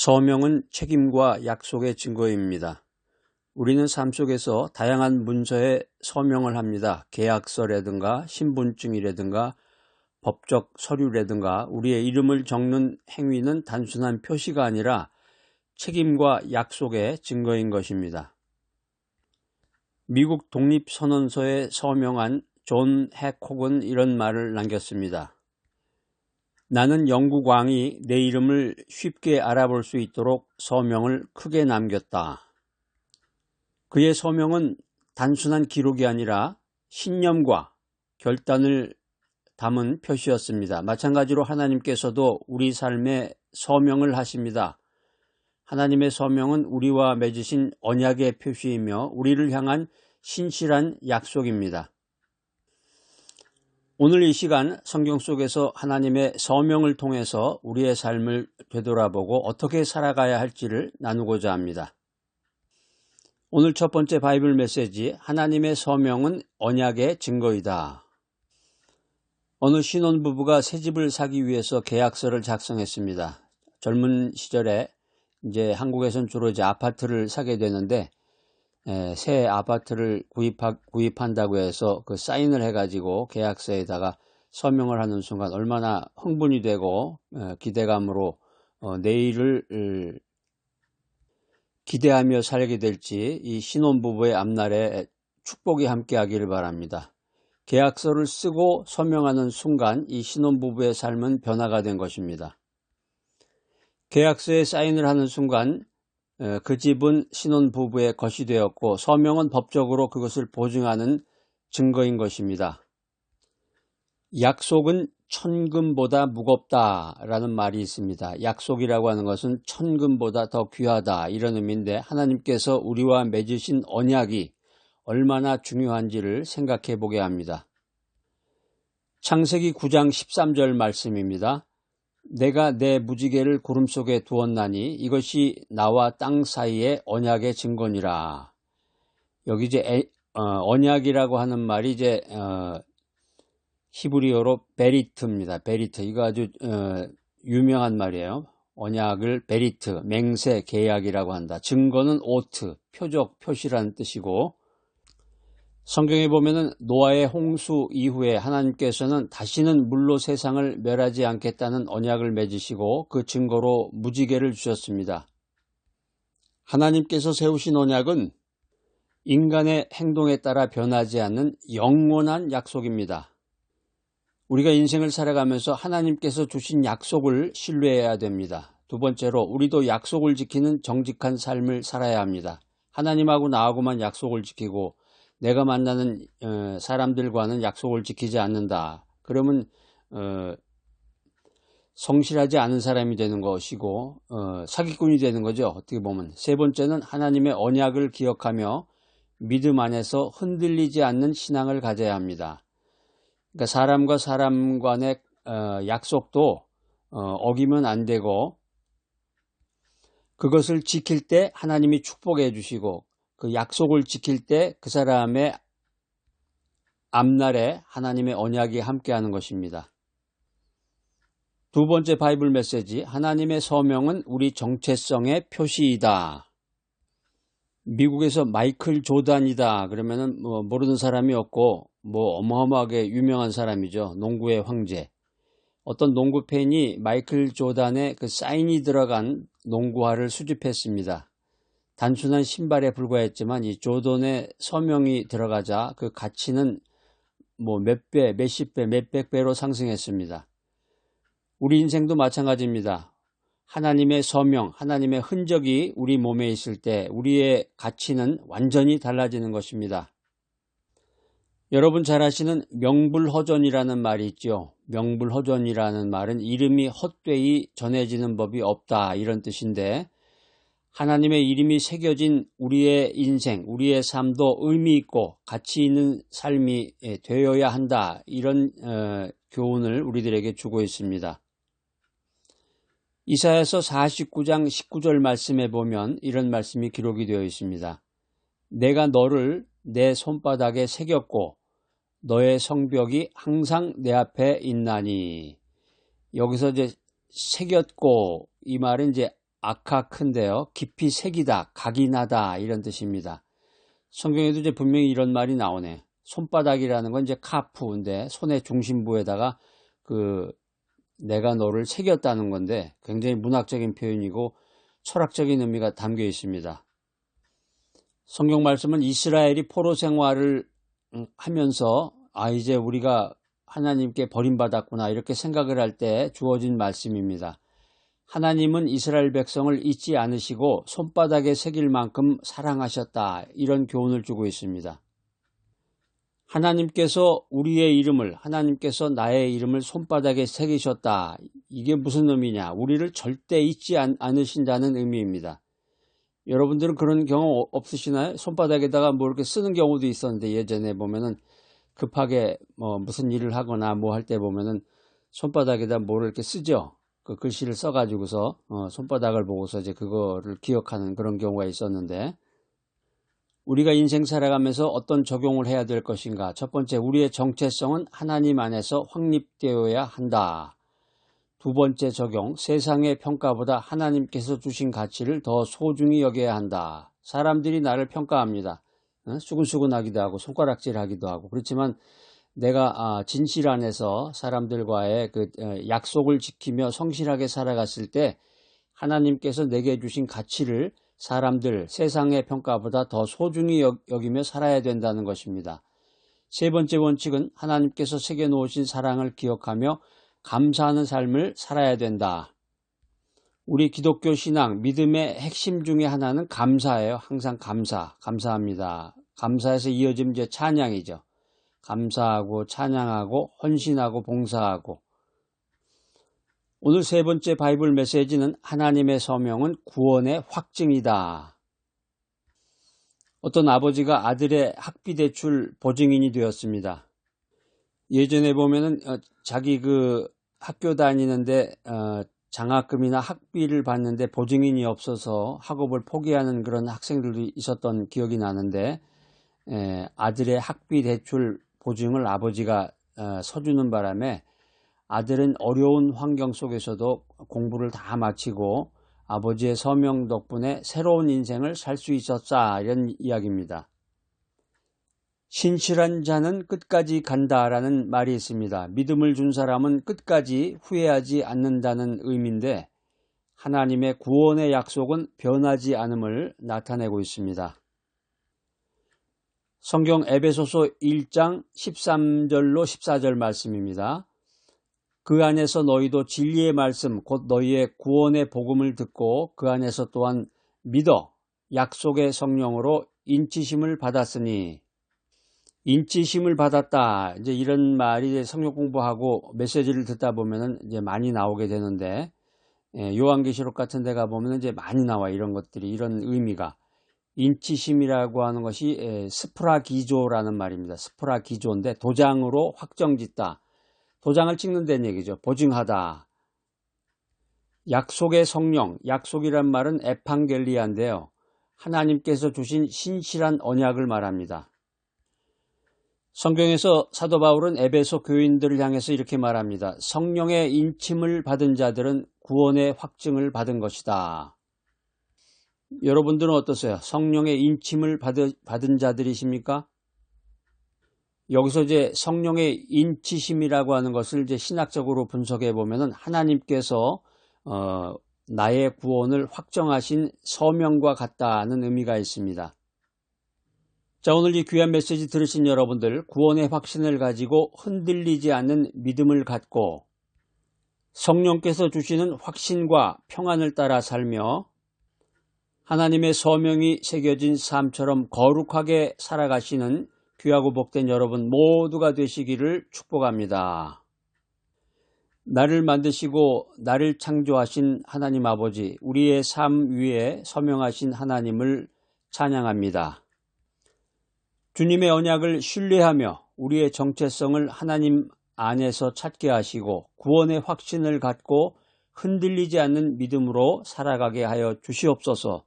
서명은 책임과 약속의 증거입니다. 우리는 삶 속에서 다양한 문서에 서명을 합니다. 계약서라든가 신분증이라든가 법적 서류라든가 우리의 이름을 적는 행위는 단순한 표시가 아니라 책임과 약속의 증거인 것입니다. 미국 독립선언서에 서명한 존 해콕은 이런 말을 남겼습니다. 나는 영국 왕이 내 이름을 쉽게 알아볼 수 있도록 서명을 크게 남겼다. 그의 서명은 단순한 기록이 아니라 신념과 결단을 담은 표시였습니다. 마찬가지로 하나님께서도 우리 삶에 서명을 하십니다. 하나님의 서명은 우리와 맺으신 언약의 표시이며 우리를 향한 신실한 약속입니다. 오늘 이 시간 성경 속에서 하나님의 서명을 통해서 우리의 삶을 되돌아보고 어떻게 살아가야 할지를 나누고자 합니다. 오늘 첫 번째 바이블 메시지, 하나님의 서명은 언약의 증거이다. 어느 신혼부부가 새집을 사기 위해서 계약서를 작성했습니다. 젊은 시절에 이제 한국에선 주로 아파트를 사게 되는데 새 아파트를 구입한다고 해서 그 사인을 해가지고 계약서에다가 서명을 하는 순간 얼마나 흥분이 되고 기대감으로 내일을 기대하며 살게 될지 이 신혼부부의 앞날에 축복이 함께하기를 바랍니다. 계약서를 쓰고 서명하는 순간 이 신혼부부의 삶은 변화가 된 것입니다. 계약서에 사인을 하는 순간 그 집은 신혼부부의 것이 되었고 서명은 법적으로 그것을 보증하는 증거인 것입니다. 약속은 천금보다 무겁다라는 말이 있습니다. 약속이라고 하는 것은 천금보다 더 귀하다 이런 의미인데 하나님께서 우리와 맺으신 언약이 얼마나 중요한지를 생각해 보게 합니다. 창세기 9장 13절 말씀입니다. 내가 내 무지개를 구름 속에 두었나니 이것이 나와 땅 사이의 언약의 증거니라. 여기 이제 언약이라고 하는 말이 이제 히브리어로 베리트입니다. 베리트 이거 아주 유명한 말이에요. 언약을 베리트, 맹세, 계약이라고 한다. 증거는 오트, 표적, 표시라는 뜻이고 성경에 보면은 노아의 홍수 이후에 하나님께서는 다시는 물로 세상을 멸하지 않겠다는 언약을 맺으시고 그 증거로 무지개를 주셨습니다. 하나님께서 세우신 언약은 인간의 행동에 따라 변하지 않는 영원한 약속입니다. 우리가 인생을 살아가면서 하나님께서 주신 약속을 신뢰해야 됩니다. 두 번째로 우리도 약속을 지키는 정직한 삶을 살아야 합니다. 하나님하고 나하고만 약속을 지키고 내가 만나는 사람들과는 약속을 지키지 않는다. 그러면 성실하지 않은 사람이 되는 것이고 사기꾼이 되는 거죠. 어떻게 보면. 세 번째는 하나님의 언약을 기억하며 믿음 안에서 흔들리지 않는 신앙을 가져야 합니다. 그러니까 사람과 사람 간의 약속도 어기면 안 되고 그것을 지킬 때 하나님이 축복해 주시고 그 약속을 지킬 때 그 사람의 앞날에 하나님의 언약이 함께하는 것입니다. 두 번째 바이블 메시지, 하나님의 서명은 우리 정체성의 표시이다. 미국에서 마이클 조단이다 그러면은 모르는 사람이 없고 어마어마하게 유명한 사람이죠. 농구의 황제. 어떤 농구 팬이 마이클 조단의 그 사인이 들어간 농구화를 수집했습니다. 단순한 신발에 불과했지만 이 조던의 서명이 들어가자 그 가치는 몇 배, 몇십 배, 몇백 배로 상승했습니다. 우리 인생도 마찬가지입니다. 하나님의 서명, 하나님의 흔적이 우리 몸에 있을 때 우리의 가치는 완전히 달라지는 것입니다. 여러분 잘 아시는 명불허전이라는 말이 있죠. 명불허전이라는 말은 이름이 헛되이 전해지는 법이 없다 이런 뜻인데 하나님의 이름이 새겨진 우리의 인생, 우리의 삶도 의미 있고 가치 있는 삶이 되어야 한다. 이런 교훈을 우리들에게 주고 있습니다. 이사야서 49장 19절 말씀에 보면 이런 말씀이 기록이 되어 있습니다. 내가 너를 내 손바닥에 새겼고 너의 성벽이 항상 내 앞에 있나니. 여기서 이제 새겼고 이 말은 이제 아카큰데요. 깊이 새기다, 각인하다 이런 뜻입니다. 성경에도 이제 분명히 이런 말이 나오네. 손바닥이라는 건 이제 카프인데 손의 중심부에다가 내가 너를 새겼다는 건데 굉장히 문학적인 표현이고 철학적인 의미가 담겨 있습니다. 성경 말씀은 이스라엘이 포로 생활을 하면서 이제 우리가 하나님께 버림받았구나 이렇게 생각을 할 때 주어진 말씀입니다. 하나님은 이스라엘 백성을 잊지 않으시고 손바닥에 새길 만큼 사랑하셨다 이런 교훈을 주고 있습니다. 하나님께서 하나님께서 나의 이름을 손바닥에 새기셨다. 이게 무슨 의미냐? 우리를 절대 잊지 않으신다는 의미입니다. 여러분들은 그런 경험 없으시나요? 손바닥에다가 뭐 이렇게 쓰는 경우도 있었는데 예전에 보면은 급하게 무슨 일을 하거나 뭐 할 때 보면은 손바닥에다 뭐를 이렇게 쓰죠. 그 글씨를 써가지고서 손바닥을 보고서 이제 그거를 기억하는 그런 경우가 있었는데 우리가 인생 살아가면서 어떤 적용을 해야 될 것인가? 첫 번째, 우리의 정체성은 하나님 안에서 확립되어야 한다. 두 번째 적용, 세상의 평가보다 하나님께서 주신 가치를 더 소중히 여겨야 한다. 사람들이 나를 평가합니다. 수근수근하기도 하고 손가락질하기도 하고 그렇지만 내가 진실 안에서 사람들과의 약속을 지키며 성실하게 살아갔을 때 하나님께서 내게 주신 가치를 세상의 평가보다 더 소중히 여기며 살아야 된다는 것입니다. 세 번째 원칙은 하나님께서 새겨놓으신 사랑을 기억하며 감사하는 삶을 살아야 된다. 우리 기독교 신앙, 믿음의 핵심 중에 하나는 감사예요. 항상 감사합니다. 감사에서 이어지면 이제 찬양이죠. 감사하고 찬양하고 헌신하고 봉사하고. 오늘 세 번째 바이블 메시지는 하나님의 서명은 구원의 확증이다. 어떤 아버지가 아들의 학비 대출 보증인이 되었습니다. 예전에 보면은 자기 학교 다니는데 장학금이나 학비를 받는데 보증인이 없어서 학업을 포기하는 그런 학생들도 있었던 기억이 나는데 아들의 학비 대출 보증을 아버지가 서주는 바람에 아들은 어려운 환경 속에서도 공부를 다 마치고 아버지의 서명 덕분에 새로운 인생을 살 수 있었다 이런 이야기입니다. 신실한 자는 끝까지 간다라는 말이 있습니다. 믿음을 준 사람은 끝까지 후회하지 않는다는 의미인데 하나님의 구원의 약속은 변하지 않음을 나타내고 있습니다. 성경 에베소서 1장 13절로 14절 말씀입니다. 그 안에서 너희도 진리의 말씀 곧 너희의 구원의 복음을 듣고 그 안에서 또한 믿어 약속의 성령으로 인치심을 받았으니 인치심을 받았다. 이제 이런 말이 성경 공부하고 메시지를 듣다 보면은 이제 많이 나오게 되는데 요한계시록 같은 데 가보면 이제 많이 나와 이런 것들이 이런 의미가 인치심이라고 하는 것이 스프라기조라는 말입니다. 스프라기조인데 도장으로 확정짓다. 도장을 찍는다는 얘기죠. 보증하다. 약속의 성령, 약속이란 말은 에판겔리아인데요. 하나님께서 주신 신실한 언약을 말합니다. 성경에서 사도 바울은 에베소 교인들을 향해서 이렇게 말합니다. 성령의 인침을 받은 자들은 구원의 확증을 받은 것이다. 여러분들은 어떠세요? 성령의 인침을 받은 자들이십니까? 여기서 이제 성령의 인치심이라고 하는 것을 이제 신학적으로 분석해 보면은 하나님께서 나의 구원을 확정하신 서명과 같다는 의미가 있습니다. 자, 오늘 이 귀한 메시지 들으신 여러분들, 구원의 확신을 가지고 흔들리지 않는 믿음을 갖고 성령께서 주시는 확신과 평안을 따라 살며 하나님의 서명이 새겨진 삶처럼 거룩하게 살아가시는 귀하고 복된 여러분 모두가 되시기를 축복합니다. 나를 만드시고 나를 창조하신 하나님 아버지, 우리의 삶 위에 서명하신 하나님을 찬양합니다. 주님의 언약을 신뢰하며 우리의 정체성을 하나님 안에서 찾게 하시고 구원의 확신을 갖고 흔들리지 않는 믿음으로 살아가게 하여 주시옵소서.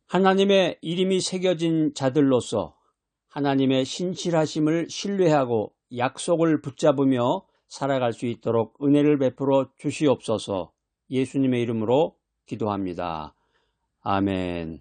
하나님의 이름이 새겨진 자들로서 하나님의 신실하심을 신뢰하고 약속을 붙잡으며 살아갈 수 있도록 은혜를 베풀어 주시옵소서. 예수님의 이름으로 기도합니다. 아멘.